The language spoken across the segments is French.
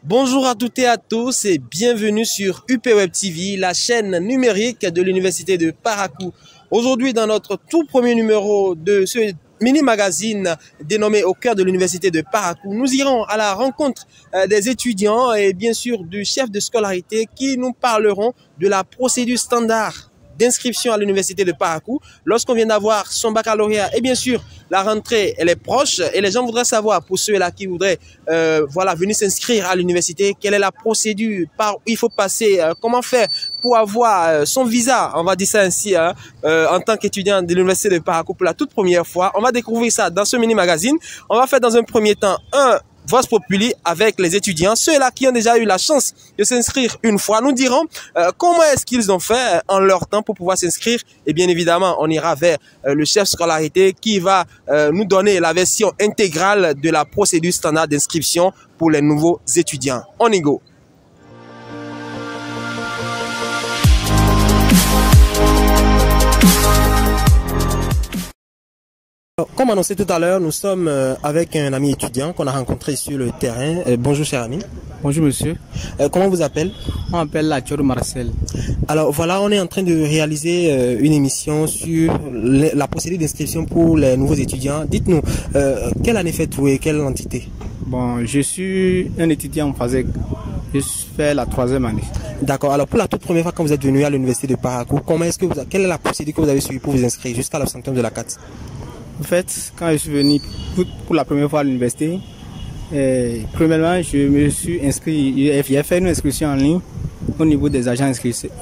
Bonjour à toutes et à tous et bienvenue sur UP Web TV, la chaîne numérique de l'Université de Parakou. Aujourd'hui, dans notre tout premier numéro de ce mini-magazine dénommé Au cœur de l'Université de Parakou, nous irons à la rencontre des étudiants et bien sûr du chef de scolarité qui nous parleront de la procédure standard d'inscription à l'université de Parakou lorsqu'on vient d'avoir son baccalauréat. Et bien sûr, la rentrée, elle est proche et les gens voudraient savoir, pour ceux-là qui voudraient venir s'inscrire à l'université, quelle est la procédure, par où il faut passer, comment faire pour avoir son visa, on va dire ça ainsi, en tant qu'étudiant de l'université de Parakou pour la toute première fois. On va découvrir ça dans ce mini-magazine. On va faire dans un premier temps Vox Populi avec les étudiants, ceux-là qui ont déjà eu la chance de s'inscrire une fois. Nous dirons comment est-ce qu'ils ont fait en leur temps pour pouvoir s'inscrire. Et bien évidemment, on ira vers le chef scolarité qui va nous donner la version intégrale de la procédure standard d'inscription pour les nouveaux étudiants. On y go. Comme annoncé tout à l'heure, nous sommes avec un ami étudiant qu'on a rencontré sur le terrain. Bonjour cher ami. Bonjour monsieur. Comment vous appelez? On m'appelle Lachor Marcel. Alors voilà, on est en train de réaliser une émission sur la procédure d'inscription pour les nouveaux étudiants. Dites-nous, quelle année faites-vous et quelle entité? Bon, je suis un étudiant en FASEG. Je fais la 3e année. D'accord. Alors pour la toute première fois quand vous êtes venu à l'université de Parakou, quelle est la procédure que vous avez suivie pour vous inscrire jusqu'à l'obtention de la carte? En fait, quand je suis venu pour la première fois à l'université, premièrement, je me suis inscrit, j'ai fait une inscription en ligne au niveau des agents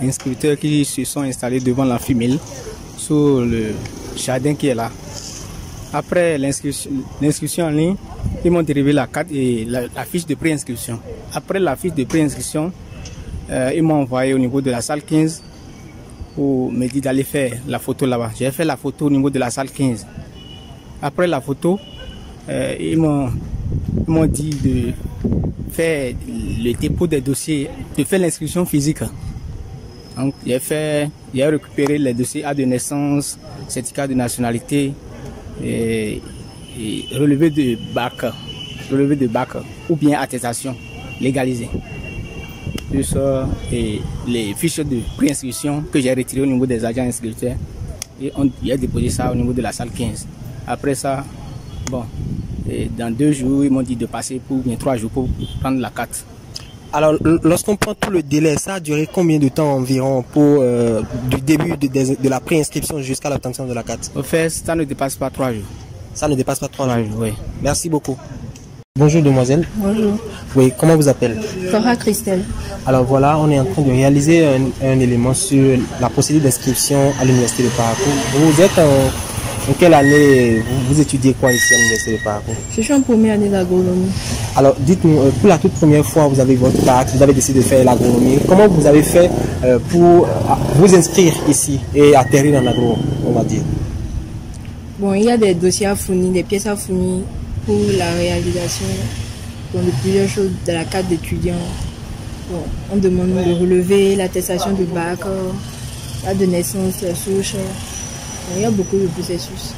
inscripteurs qui se sont installés devant la FIMIL, sur le jardin qui est là. Après l'inscription en ligne, ils m'ont dérivé la carte et la fiche de préinscription. Après la fiche de préinscription, ils m'ont envoyé au niveau de la salle 15 pour me dire d'aller faire la photo là-bas. J'ai fait la photo au niveau de la salle 15. Après la photo, ils m'ont dit de faire le dépôt des dossiers, de faire l'inscription physique. Donc j'ai récupéré les dossiers A de naissance, certificat de nationalité et relevé de bac ou bien attestation légalisée. Et les fiches de préinscription que j'ai retirées au niveau des agents inscripteurs et j'ai déposé ça au niveau de la salle 15. Après ça, bon, dans 2 jours, ils m'ont dit de passer pour bien 3 jours pour prendre la carte. Alors, lorsqu'on prend tout le délai, ça a duré combien de temps environ pour du début de la préinscription jusqu'à l'obtention de la carte? Au fait, ça ne dépasse pas 3 jours. Ça ne dépasse pas 3 jours? Oui. Merci beaucoup. Bonjour demoiselle. Bonjour. Oui, comment vous appelez? Cora Christelle. Alors voilà, on est en train de réaliser un élément sur la procédure d'inscription à l'université de Parakou. Vous êtes en quelle année, vous étudiez quoi ici à l'université de Parakou? Je suis en première année d'agronomie. Alors dites-nous, pour la toute première fois, vous avez votre bac, vous avez décidé de faire l'agronomie. Comment vous avez fait pour vous inscrire ici et atterrir en agro, on va dire? Bon, il y a des dossiers à fournir, des pièces à fournir pour la réalisation de plusieurs choses de la carte d'étudiant. Bon, on demande de relever l'attestation du bac, la de naissance, la souche. Bon, il y a beaucoup de processus.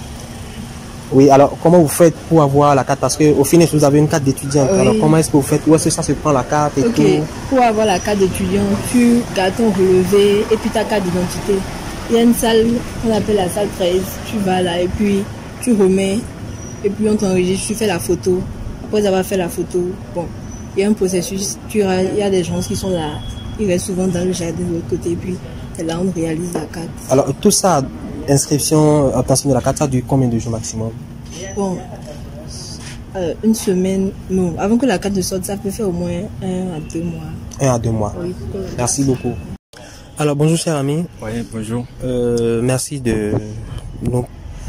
Oui, alors comment vous faites pour avoir la carte? Parce qu'au final, vous avez une carte d'étudiant. Oui. Alors comment est-ce que vous faites? Où est-ce que ça se prend la carte et tout? Pour avoir la carte d'étudiant, tu gardes ton relevé et puis ta carte d'identité. Il y a une salle qu'on appelle la salle 13. Tu vas là et puis tu remets. Et puis on t'enregistre, tu fais la photo. Après avoir fait la photo, bon, il y a un processus. Il y a des gens qui sont là. Ils restent souvent dans le jardin de l'autre côté. Et puis c'est là on réalise la carte. Alors tout ça, inscription, obtention de la carte, ça dure combien de jours maximum? Bon, une semaine, non. Avant que la carte ne sorte, ça peut faire au moins 1 à 2 mois. 1 à 2 mois. Oui. Merci beaucoup. Alors bonjour cher ami. Oui, bonjour. Merci de nous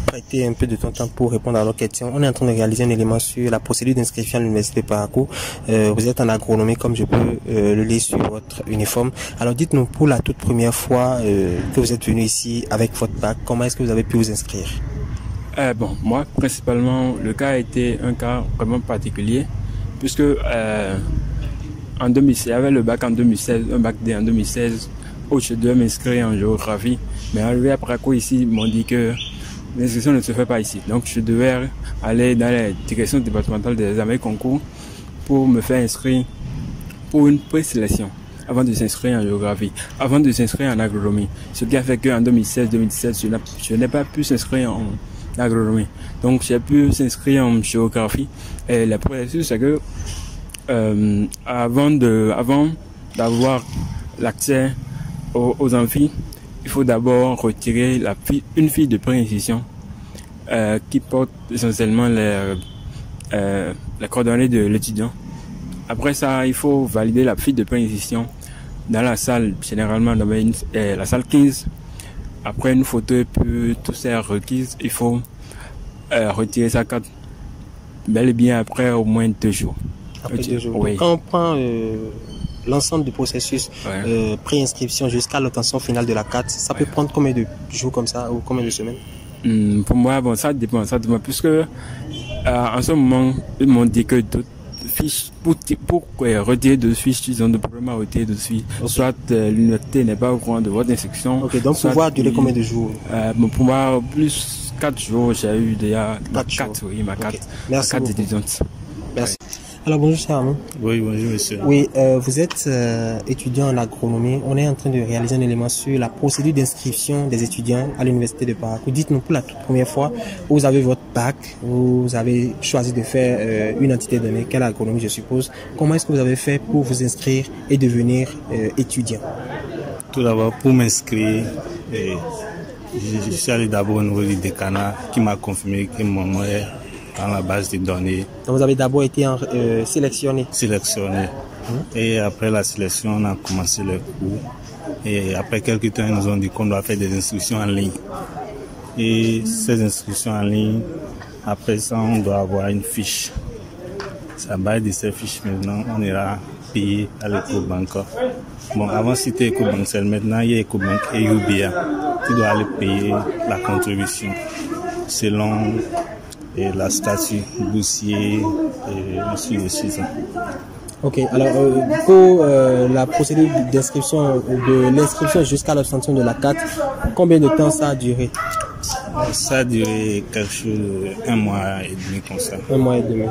prêter un peu de ton temps pour répondre à nos questions. On est en train de réaliser un élément sur la procédure d'inscription à l'université de Parakou. Vous êtes en agronomie comme je peux le lire sur votre uniforme. Alors dites-nous, pour la toute première fois que vous êtes venu ici avec votre bac, comment est-ce que vous avez pu vous inscrire? Bon, moi principalement le cas a été un cas vraiment particulier puisque en 2016, j'avais le bac en 2016, un bac D en 2016 où je devais m'inscrire en géographie, mais arrivé à Parakou ici, ils m'ont dit que l'inscription ne se fait pas ici. Donc je devais aller dans la direction départementale des examens et concours pour me faire inscrire pour une présélection avant de s'inscrire en géographie, avant de s'inscrire en agronomie. Ce qui a fait qu'en 2016-2017, je n'ai pas pu s'inscrire en agronomie. Donc j'ai pu s'inscrire en géographie. Et le processus, c'est que avant d'avoir l'accès aux amphis, il faut d'abord retirer une fiche de préinscription qui porte essentiellement les coordonnées de l'étudiant. Après ça, il faut valider la fiche de préinscription dans la salle, généralement dans la salle 15. Après une photo et puis tout ça requise, il faut retirer sa carte bel et bien après au moins 2 jours. Après 2 jours. Oui. Donc, quand on prend l'ensemble du processus, préinscription jusqu'à l'obtention finale de la carte, ça peut prendre combien de jours comme ça ou combien de semaines? Pour moi, bon, ça dépend puisque en ce moment, ils m'ont dit que d'autres fiches, pour retirer de fiches, ils ont des problèmes à retirer de fiches. Okay. Soit l'université n'est pas au courant de votre inscription. Ok, donc pouvoir durer combien de jours? Pour moi, plus 4 jours, j'ai eu déjà ma carte étudiante. Merci. Alors bonjour cher ami. Oui, bonjour monsieur. Oui, vous êtes étudiant en agronomie. On est en train de réaliser un élément sur la procédure d'inscription des étudiants à l'université de Parakou. Dites-nous pour la toute première fois, vous avez votre bac, vous avez choisi de faire une entité donnée, quelle agronomie je suppose. Comment est-ce que vous avez fait pour vous inscrire et devenir étudiant? Tout d'abord, pour m'inscrire, je suis allé d'abord au niveau du décanat qui m'a confirmé que mon nom est dans la base de données. Donc vous avez d'abord été sélectionné. Et après la sélection, on a commencé le cours. Et après quelques temps, ils nous ont dit qu'on doit faire des inscriptions en ligne. Et ces inscriptions en ligne, après ça, on doit avoir une fiche. C'est à base de ces fiches, maintenant, on ira payer à l'Ecobank. Bon, avant c'était Ecobank, maintenant il y a Ecobank et UBA. Tu dois aller payer la contribution selon la statut boursier et ainsi de suite. Ok, alors pour la procédure d'inscription, de l'inscription jusqu'à l'obtention de la carte, combien de temps ça a duré? Ça a duré quelque chose de 1 mois et demi comme ça. 1 mois et demi. Ouais.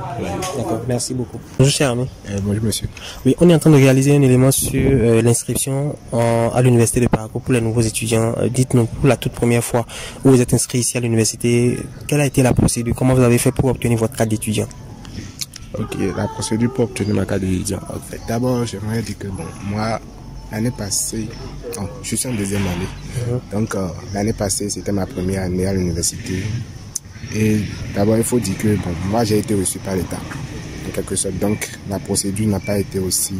D'accord, merci beaucoup. Bonjour cher ami. Bonjour monsieur. Oui, on est en train de réaliser un élément sur l'inscription à l'université de Parakou pour les nouveaux étudiants. Dites-nous pour la toute première fois où vous êtes inscrit ici à l'université, quelle a été la procédure? Comment vous avez fait pour obtenir votre carte d'étudiant? Ok, la procédure pour obtenir ma carte d'étudiant. En fait, d'abord, j'aimerais dire que bon, moi, l'année passée, je suis en 2e année. Donc, l'année passée, c'était ma première année à l'université. Et d'abord, il faut dire que bon, moi, j'ai été reçu par l'État, en quelque sorte. Donc, la procédure n'a pas été aussi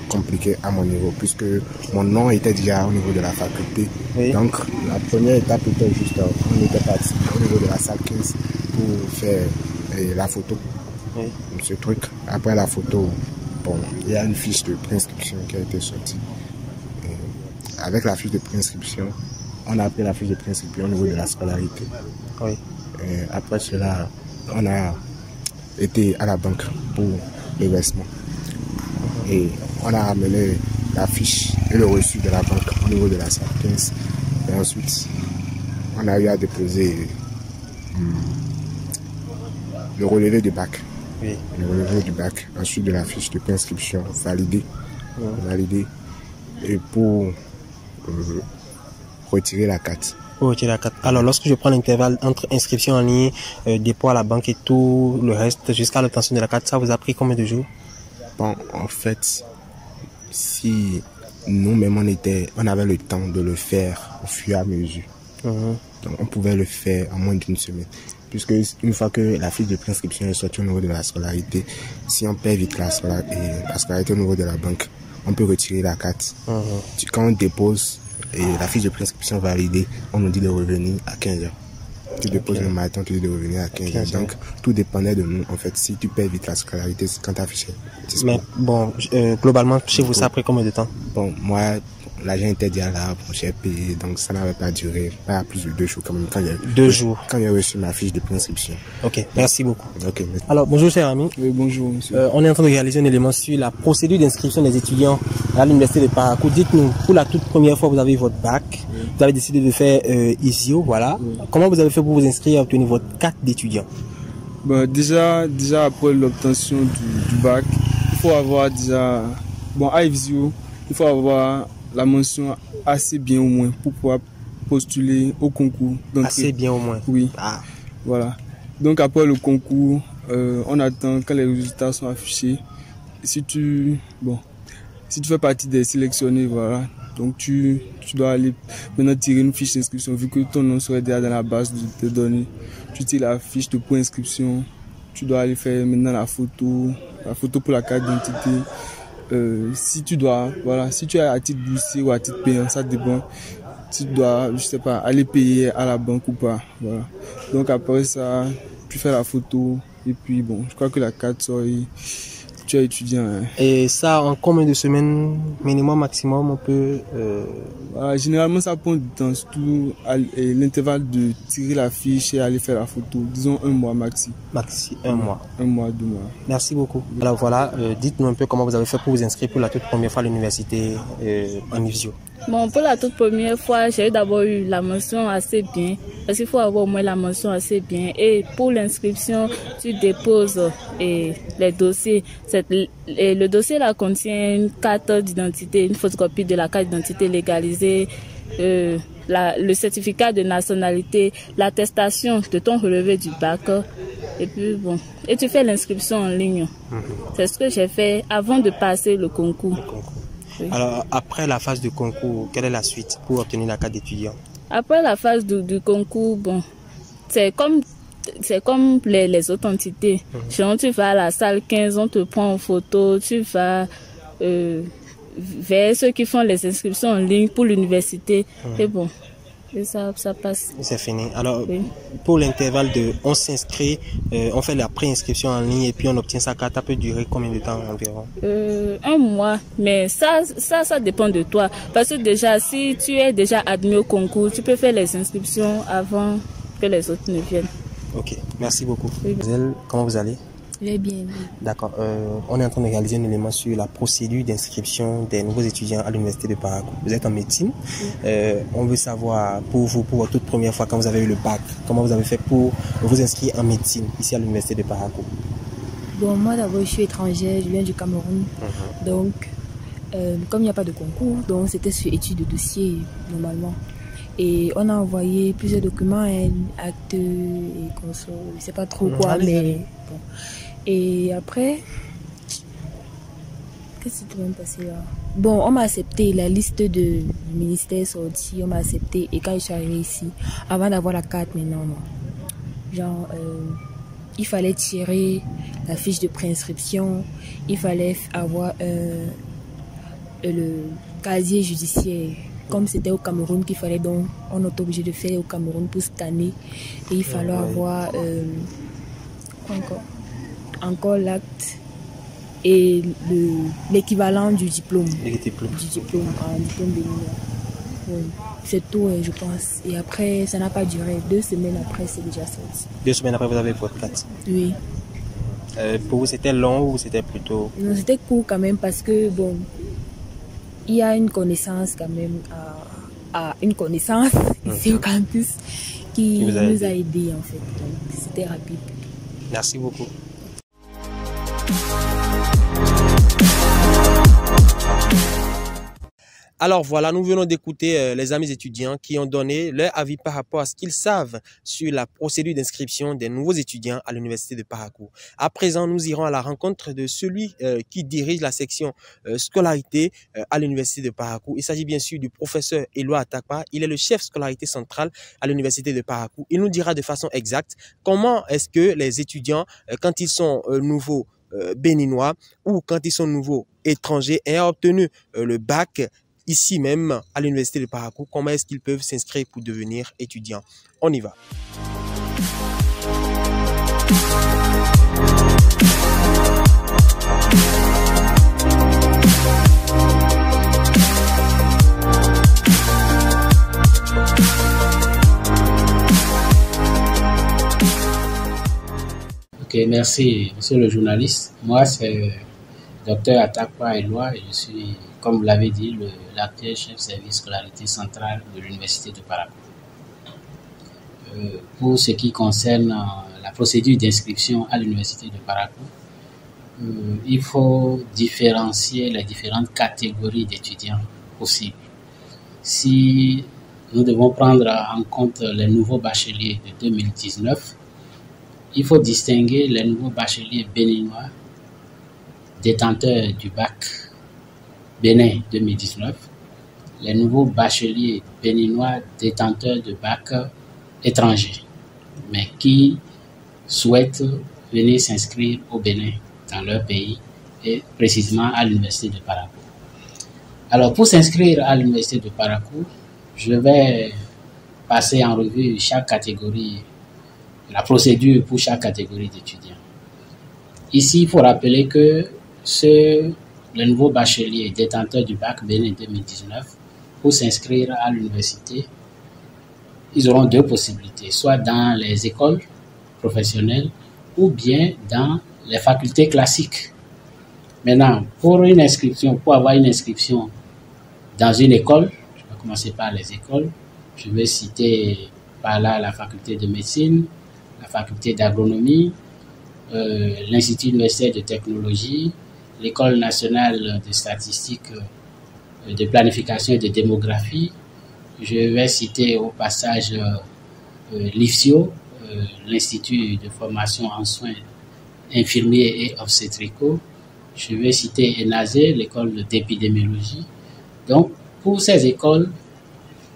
compliquée à mon niveau, puisque mon nom était déjà au niveau de la faculté. Oui. Donc, la première étape était juste, on était parti au niveau de la salle 15 pour faire la photo. Oui. Ce truc. Après la photo, bon, il y a une fiche de préinscription qui a été sortie. Et avec la fiche de préinscription, on a pris la fiche de préinscription au niveau de la scolarité. Oui. Et après cela, on a été à la banque pour le versement. Et on a ramené la fiche et le reçu de la banque au niveau de la salle 15. Et ensuite, on a eu à déposer le relevé du bac. Oui. Le relevé du bac, ensuite de la fiche de préinscription validée. Validée. Et pour retirer la carte. Pour retirer la carte. Alors, lorsque je prends l'intervalle entre inscription en ligne, dépôt à la banque et tout le reste, jusqu'à l'obtention de la carte, ça vous a pris combien de jours? Bon, en fait, si nous-mêmes on avait le temps de le faire au fur et à mesure. Donc, on pouvait le faire en moins d'1 semaine. Puisque une fois que la fiche de préinscription est sortie au niveau de la scolarité, si on paie vite la scolarité au niveau de la banque, on peut retirer la carte. Quand on dépose la fiche de préinscription validée, on nous dit de revenir à 15h. Tu déposes le matin, tu dis de revenir à 15h. Donc, tout dépendait de nous. En fait, si tu paies vite la scolarité, quand ta fiche est... Mais bon, globalement, chez vous, ça a pris combien de temps? Bon, moi, l'agent était déjà là, j'ai payé, donc ça n'avait pas duré, pas plus de 2 jours quand même. Quand j'ai reçu ma fiche de préinscription. Ok, merci beaucoup. Okay, merci. Alors, bonjour cher ami. Oui, bonjour monsieur. On est en train de réaliser un élément sur la procédure d'inscription des étudiants à l'université de Parakou. Dites-nous, pour la toute première fois, vous avez votre bac, vous avez décidé de faire ISIO, voilà. Comment vous avez fait pour vous inscrire et obtenir votre carte d'étudiant? Déjà après l'obtention du bac, il faut avoir déjà bon, à Visio, il faut avoir la mention assez bien au moins pour pouvoir postuler au concours. Assez bien au moins. Oui. Voilà. Donc après le concours, on attend quand les résultats sont affichés. Si tu fais partie des sélectionnés, voilà. Donc tu dois aller maintenant tirer une fiche d'inscription vu que ton nom serait déjà dans la base de données. Tu tires la fiche de préinscription. Tu dois aller faire maintenant la photo pour la carte d'identité. Si tu es à titre boursier ou à titre payant, ça dépend. Tu dois, je sais pas, aller payer à la banque ou pas. Voilà. Donc après ça, tu fais la photo et puis bon, je crois que la carte sort et tu es étudiant. Hein. Et ça, en combien de semaines, minimum, maximum, on peut... Voilà, généralement, ça prend du temps, surtout à l'intervalle de tirer la fiche et aller faire la photo. Disons 1 mois maxi. Maxi, 1 mois. 1 mois, 2 mois. Merci beaucoup. Alors voilà, dites-nous un peu comment vous avez fait pour vous inscrire pour la toute première fois à l'université en Visio. Bon, pour la toute première fois, j'ai d'abord eu la mention assez bien. Parce qu'il faut avoir au moins la mention assez bien. Et pour l'inscription, tu déposes les dossiers. Le dossier là contient une carte d'identité, une photocopie de la carte d'identité légalisée, le certificat de nationalité, l'attestation de ton relevé du bac. Et puis bon, et tu fais l'inscription en ligne. C'est ce que j'ai fait avant de passer le concours. Oui. Alors, après la phase de concours, quelle est la suite pour obtenir la carte d'étudiant? Après la phase du concours, bon, c'est comme les autres entités. Genre, tu vas à la salle 15, on te prend en photo, tu vas vers ceux qui font les inscriptions en ligne pour l'université. Et bon, et ça passe. C'est fini. Alors, oui. Pour l'intervalle on s'inscrit, on fait la préinscription en ligne et puis on obtient sa carte. Ça peut durer combien de temps environ? 1 mois. Mais ça dépend de toi. Parce que déjà, si tu es déjà admis au concours, tu peux faire les inscriptions avant que les autres ne viennent. Ok, merci beaucoup. Oui. Comment vous allez? Je vais bien. D'accord. On est en train de réaliser un élément sur la procédure d'inscription des nouveaux étudiants à l'université de Parakou. Vous êtes en médecine. On veut savoir, pour vous, pour votre toute première fois, quand vous avez eu le bac, comment vous avez fait pour vous inscrire en médecine ici à l'université de Parakou? Bon, moi d'abord, je suis étrangère, je viens du Cameroun. Donc, comme il n'y a pas de concours, donc c'était sur étude de dossier normalement. Et on a envoyé plusieurs documents, actes et conso, je ne sais pas trop quoi, mais bon. Et après, qu'est-ce qui s'est même passé là? Bon, on m'a accepté, la liste du ministère sortie, on m'a accepté. Et quand je suis arrivée ici, avant d'avoir la carte maintenant, genre, il fallait tirer la fiche de préinscription, il fallait avoir le casier judiciaire. Comme c'était au Cameroun qu'il fallait, donc on est obligé de faire au Cameroun pour cette année. Et il fallait avoir encore l'acte et l'équivalent du diplôme. Du diplôme, un diplôme béninois. C'est tout, je pense. Et après, ça n'a pas duré. 2 semaines après, c'est déjà sorti. 2 semaines après, vous avez votre carte? Oui. Pour vous, c'était long ou c'était plutôt... Non, c'était court quand même parce que, bon, il y a une connaissance quand même, une connaissance ici au campus qui nous a aidés en fait. Donc, c'était rapide. Merci beaucoup. Alors voilà, nous venons d'écouter les amis étudiants qui ont donné leur avis par rapport à ce qu'ils savent sur la procédure d'inscription des nouveaux étudiants à l'université de Parakou. À présent, nous irons à la rencontre de celui qui dirige la section scolarité à l'université de Parakou. Il s'agit bien sûr du professeur Éloi Atakpa. Il est le chef scolarité centrale à l'université de Parakou. Il nous dira de façon exacte comment est-ce que les étudiants, quand ils sont nouveaux béninois ou quand ils sont nouveaux étrangers et ont obtenu le bac, ici même à l'université de Parakou, comment est-ce qu'ils peuvent s'inscrire pour devenir étudiants? On y va. Ok, merci, monsieur le journaliste. Moi, c'est Dr Atakpa Éloi et je suis, comme vous l'avez dit, l'actuel chef service scolarité centrale de l'université de Parakou. Pour ce qui concerne la procédure d'inscription à l'université de Parakou, il faut différencier les différentes catégories d'étudiants possibles. Si nous devons prendre en compte les nouveaux bacheliers de 2019, il faut distinguer les nouveaux bacheliers béninois détenteurs du bac Bénin 2019, les nouveaux bacheliers béninois détenteurs de bac étranger, mais qui souhaitent venir s'inscrire au Bénin, dans leur pays, et précisément à l'université de Parakou. Alors, pour s'inscrire à l'université de Parakou, je vais passer en revue chaque catégorie, la procédure pour chaque catégorie d'étudiants. Ici, il faut rappeler que les nouveaux bacheliers détenteurs du bac Bénin 2019, pour s'inscrire à l'université, ils auront deux possibilités, soit dans les écoles professionnelles ou bien dans les facultés classiques. Maintenant, pour avoir une inscription dans une école, je vais commencer par les écoles. Je vais citer par là la faculté de médecine, la faculté d'agronomie, l'Institut universitaire de technologie, l'École nationale de statistique, de planification et de démographie. Je vais citer au passage l'IFSIO, l'Institut de formation en soins infirmiers et obstétricaux. Je vais citer ENASE, l'école d'épidémiologie. Donc, pour ces écoles,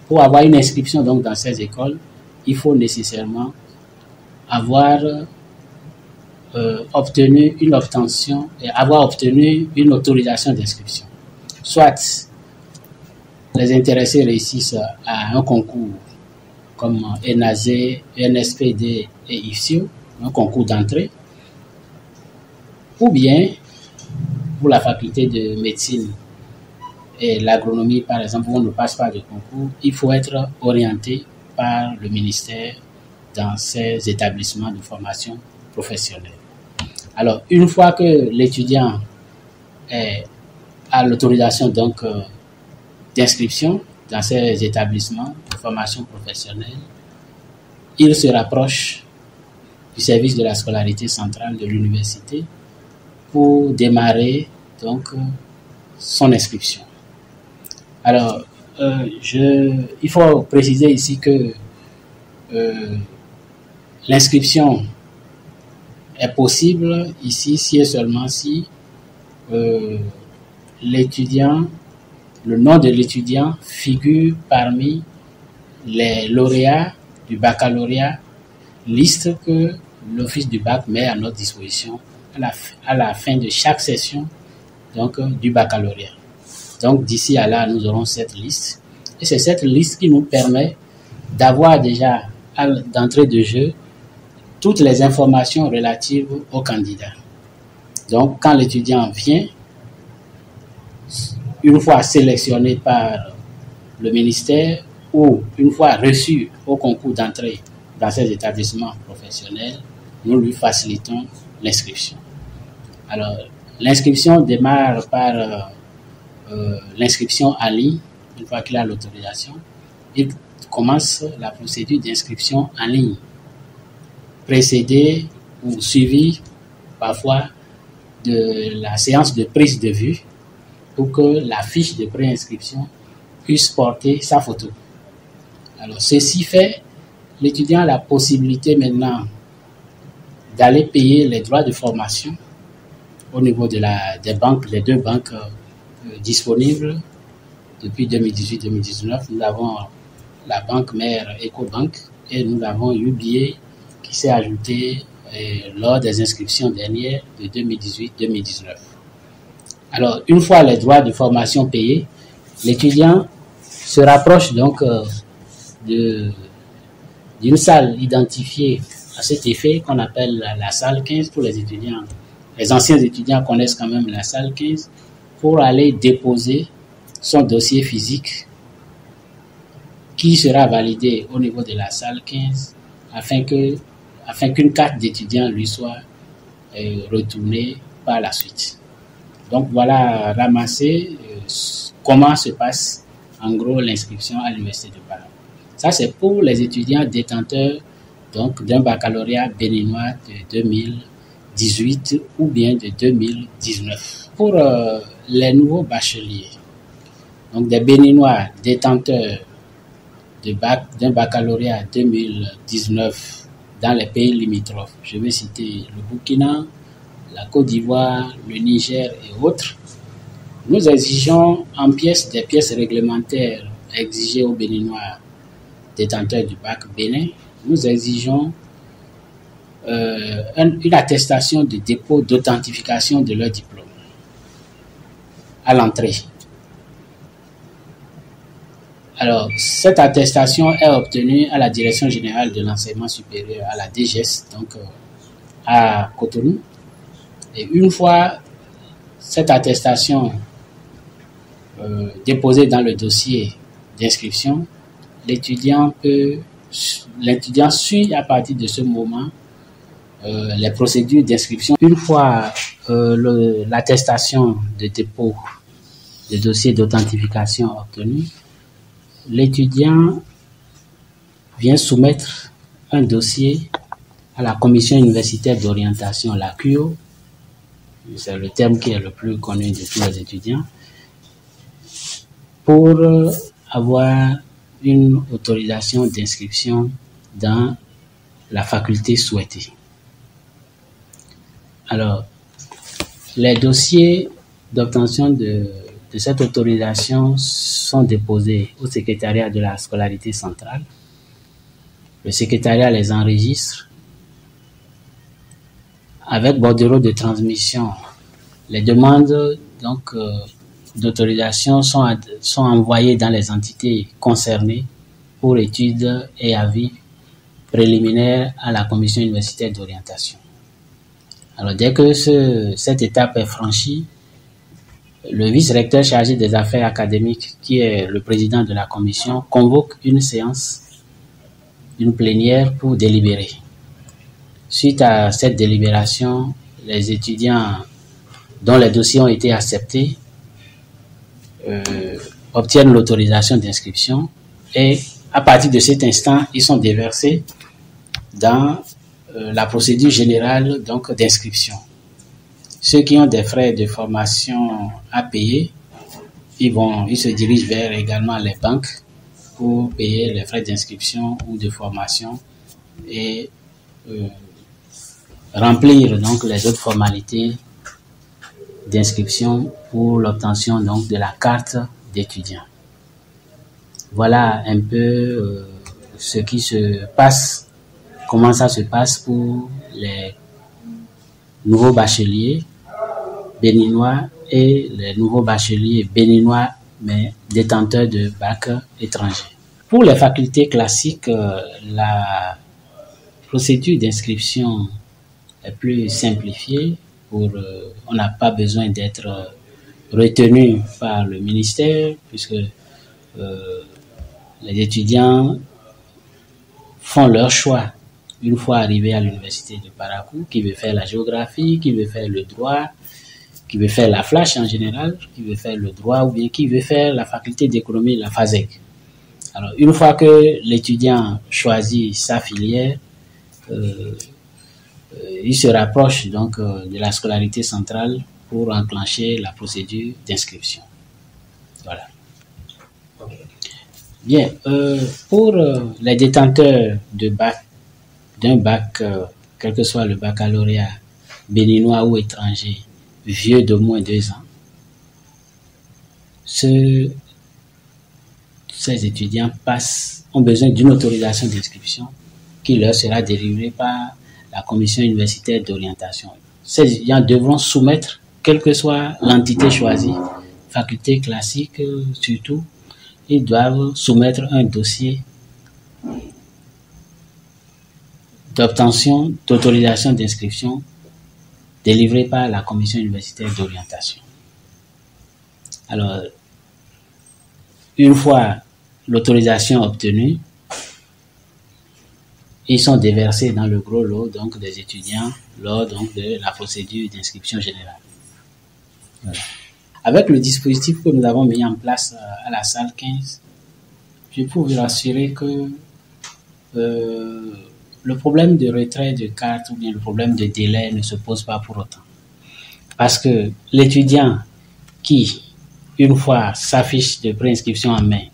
pour avoir une inscription donc, dans ces écoles, il faut nécessairement avoir obtenu une obtention et avoir obtenu une autorisation d'inscription. Soit les intéressés réussissent à un concours comme ENASE, NSPD et IFSIO, un concours d'entrée, ou bien pour la faculté de médecine et l'agronomie, par exemple, où on ne passe pas de concours, il faut être orienté par le ministère dans ces établissements de formation professionnelle. Alors, une fois que l'étudiant a l'autorisation donc d'inscription dans ces établissements de formation professionnelle, il se rapproche du service de la scolarité centrale de l'université pour démarrer donc son inscription. Alors, il faut préciser ici que l'inscription est possible ici si et seulement si l'étudiant, le nom de l'étudiant figure parmi les lauréats du baccalauréat, liste que l'Office du bac met à notre disposition à la fin de chaque session donc, du baccalauréat. Donc d'ici à là, nous aurons cette liste. Et c'est cette liste qui nous permet d'avoir déjà, d'entrée de jeu, toutes les informations relatives au candidat. Donc, quand l'étudiant vient, une fois sélectionné par le ministère ou une fois reçu au concours d'entrée dans ces établissements professionnels, nous lui facilitons l'inscription. Alors, l'inscription démarre par l'inscription en ligne. Une fois qu'il a l'autorisation, il commence la procédure d'inscription en ligne, précédée ou suivie parfois de la séance de prise de vue pour que la fiche de préinscription puisse porter sa photo. Alors, ceci fait, l'étudiant a la possibilité maintenant d'aller payer les droits de formation au niveau des banques, les deux banques disponibles depuis 2018-2019. Nous avons la banque mère EcoBank et nous avons UBA qui s'est ajouté lors des inscriptions dernières de 2018-2019. Alors, une fois les droits de formation payés, l'étudiant se rapproche donc d'une salle identifiée à cet effet qu'on appelle la salle 15 pour les étudiants. Les anciens étudiants connaissent quand même la salle 15 pour aller déposer son dossier physique qui sera validé au niveau de la salle 15 afin qu'une carte d'étudiant lui soit retournée par la suite. Donc voilà ramassé comment se passe en gros l'inscription à l'université de Parakou. Ça c'est pour les étudiants détenteurs donc d'un baccalauréat béninois de 2018 ou bien de 2019. Pour les nouveaux bacheliers, donc des Béninois détenteurs d'un baccalauréat 2019 dans les pays limitrophes, je vais citer le Burkina, la Côte d'Ivoire, le Niger et autres, nous exigeons des pièces réglementaires exigées aux Béninois détenteurs du bac Bénin, nous exigeons une attestation de dépôt d'authentification de leur diplôme à l'entrée. Alors, cette attestation est obtenue à la Direction générale de l'enseignement supérieur, à la DGES, donc à Cotonou. Et une fois cette attestation déposée dans le dossier d'inscription, l'étudiant suit à partir de ce moment les procédures d'inscription. Une fois l'attestation de dépôt de dossier d'authentification obtenue, l'étudiant vient soumettre un dossier à la commission universitaire d'orientation, la CUO, c'est le terme qui est le plus connu de tous les étudiants, pour avoir une autorisation d'inscription dans la faculté souhaitée. Alors, les dossiers d'obtention de cette autorisation sont déposés au secrétariat de la scolarité centrale. Le secrétariat les enregistre avec bordereau de transmission. Les demandes donc d'autorisation sont envoyées dans les entités concernées pour études et avis préliminaires à la commission universitaire d'orientation. Alors dès que cette étape est franchie, le vice-recteur chargé des affaires académiques, qui est le président de la commission, convoque une séance, une plénière pour délibérer. Suite à cette délibération, les étudiants dont les dossiers ont été acceptés obtiennent l'autorisation d'inscription et à partir de cet instant, ils sont déversés dans la procédure générale donc d'inscription. Ceux qui ont des frais de formation à payer, ils se dirigent vers également les banques pour payer les frais d'inscription ou de formation et remplir donc les autres formalités d'inscription pour l'obtention donc de la carte d'étudiant. Voilà un peu ce qui se passe, comment ça se passe pour les nouveaux bacheliers béninois et les nouveaux bacheliers béninois mais détenteurs de bac étranger. Pour les facultés classiques, la procédure d'inscription est plus simplifiée. On n'a pas besoin d'être retenu par le ministère puisque les étudiants font leur choix une fois arrivés à l'université de Parakou, qui veut faire la géographie, qui veut faire le droit, qui veut faire la flash en général, qui veut faire le droit ou bien qui veut faire la faculté d'économie, la FASEG. Alors, une fois que l'étudiant choisit sa filière, il se rapproche donc de la scolarité centrale pour enclencher la procédure d'inscription. Voilà. Bien, pour les détenteurs d'un bac, quel que soit le baccalauréat béninois ou étranger, vieux d'au moins 2 ans, ces étudiants ont besoin d'une autorisation d'inscription qui leur sera délivrée par la commission universitaire d'orientation. Ces étudiants devront soumettre, quelle que soit l'entité choisie, faculté classique surtout, ils doivent soumettre un dossier d'obtention d'autorisation d'inscription délivré par la commission universitaire d'orientation. Alors, une fois l'autorisation obtenue, ils sont déversés dans le gros lot donc, des étudiants lors donc, de la procédure d'inscription générale. Voilà. Avec le dispositif que nous avons mis en place à la salle 15, je peux vous rassurer que le problème de retrait de carte ou bien le problème de délai ne se pose pas pour autant. Parce que l'étudiant qui, une fois sa fiche de préinscription en main,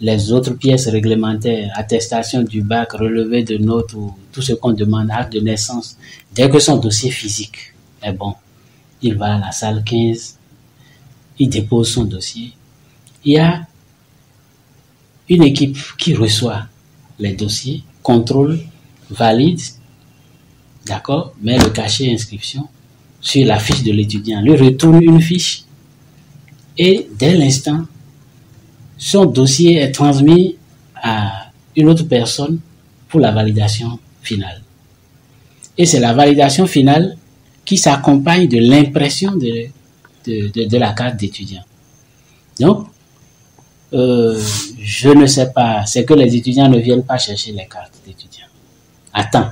les autres pièces réglementaires, attestation du bac, relevé de notes ou tout ce qu'on demande, acte de naissance, dès que son dossier physique est bon, il va à la salle 15, il dépose son dossier. Il y a une équipe qui reçoit les dossiers, contrôle, valide, d'accord, met le cachet inscription sur la fiche de l'étudiant, lui retourne une fiche et dès l'instant, son dossier est transmis à une autre personne pour la validation finale. Et c'est la validation finale qui s'accompagne de l'impression de la carte d'étudiant. Donc, je ne sais pas, c'est que les étudiants ne viennent pas chercher les cartes d'étudiants. Attends,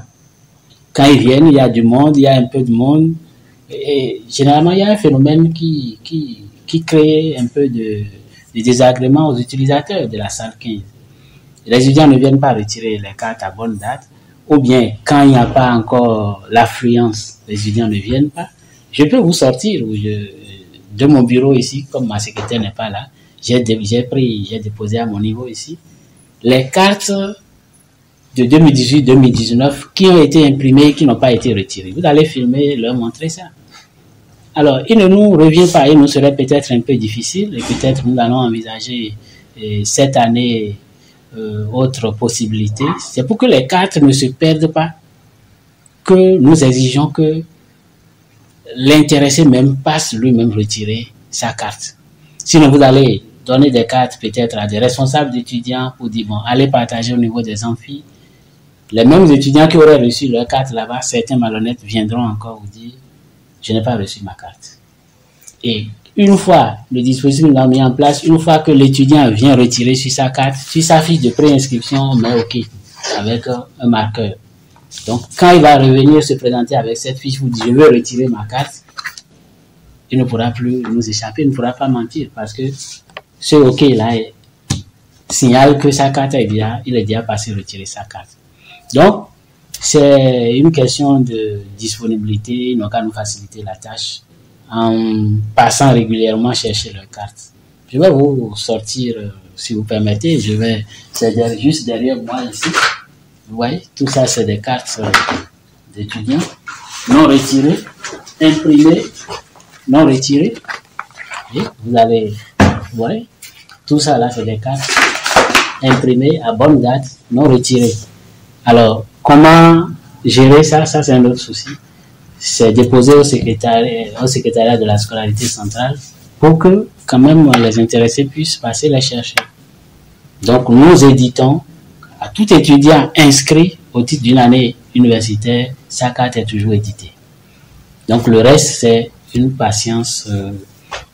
quand ils viennent, il y a du monde, il y a un peu de monde, et généralement, il y a un phénomène qui crée un peu de désagrément aux utilisateurs de la salle 15. Les étudiants ne viennent pas retirer les cartes à bonne date, ou bien quand il n'y a pas encore l'affluence, les étudiants ne viennent pas. Je peux vous sortir de mon bureau ici, comme ma secrétaire n'est pas là, j'ai déposé à mon niveau ici, les cartes de 2018-2019 qui ont été imprimées et qui n'ont pas été retirées. Vous allez filmer, leur montrer ça. Alors, il ne nous revient pas, il nous serait peut-être un peu difficile, et peut-être nous allons envisager cette année autre possibilité. C'est pour que les cartes ne se perdent pas, que nous exigeons que l'intéressé même passe lui-même retirer sa carte. Sinon, vous allez donner des cartes peut-être à des responsables d'étudiants pour dire, bon, allez partager au niveau des amphis. Les mêmes étudiants qui auraient reçu leur carte là-bas, certains malhonnêtes viendront encore vous dire, je n'ai pas reçu ma carte. Et une fois le dispositif est mis en place, une fois que l'étudiant vient retirer sur sa carte, sur sa fiche de préinscription, on met OK avec un marqueur. Donc, quand il va revenir se présenter avec cette fiche, vous dites, je veux retirer ma carte, il ne pourra plus nous échapper, il ne pourra pas mentir parce que ce OK là signale que sa carte il est déjà passé retirer sa carte. Donc, c'est une question de disponibilité, ils n'ont qu'à nous faciliter la tâche en passant régulièrement chercher leur carte. Je vais vous sortir, si vous permettez, c'est juste derrière moi ici. Vous voyez, tout ça c'est des cartes d'étudiants non retirées, imprimées, non retirées. Et vous allez, vous voyez, tout ça là c'est des cartes imprimées à bonne date, non retirées. Alors, comment gérer ça? Ça, c'est un autre souci. C'est déposer au secrétariat de la scolarité centrale pour que, quand même, les intéressés puissent passer les chercher. Donc, nous éditons à tout étudiant inscrit au titre d'une année universitaire, sa carte est toujours éditée. Donc, le reste, c'est une patience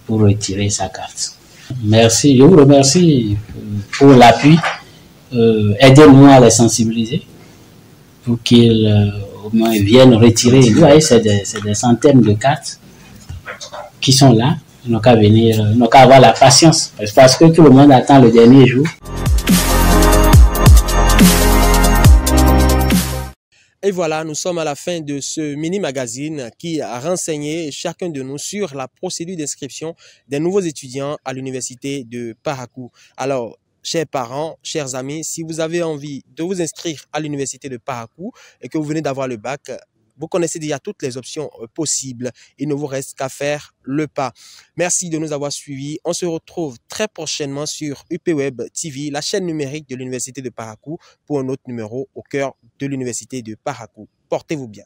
pour retirer sa carte. Merci. Je vous remercie pour l'appui. Aidez-nous à les sensibiliser pour qu'ils au moins viennent retirer. Vous voyez, c'est des centaines de cartes qui sont là. Ils n'ont qu'à venir, ils n'ont qu'à avoir la patience. Parce que tout le monde attend le dernier jour. Et voilà, nous sommes à la fin de ce mini-magazine qui a renseigné chacun de nous sur la procédure d'inscription des nouveaux étudiants à l'université de Parakou. Alors, chers parents, chers amis, si vous avez envie de vous inscrire à l'université de Parakou et que vous venez d'avoir le bac, vous connaissez déjà toutes les options possibles. Il ne vous reste qu'à faire le pas. Merci de nous avoir suivis. On se retrouve très prochainement sur UPWeb TV, la chaîne numérique de l'université de Parakou, pour un autre numéro au cœur de l'université de Parakou. Portez-vous bien.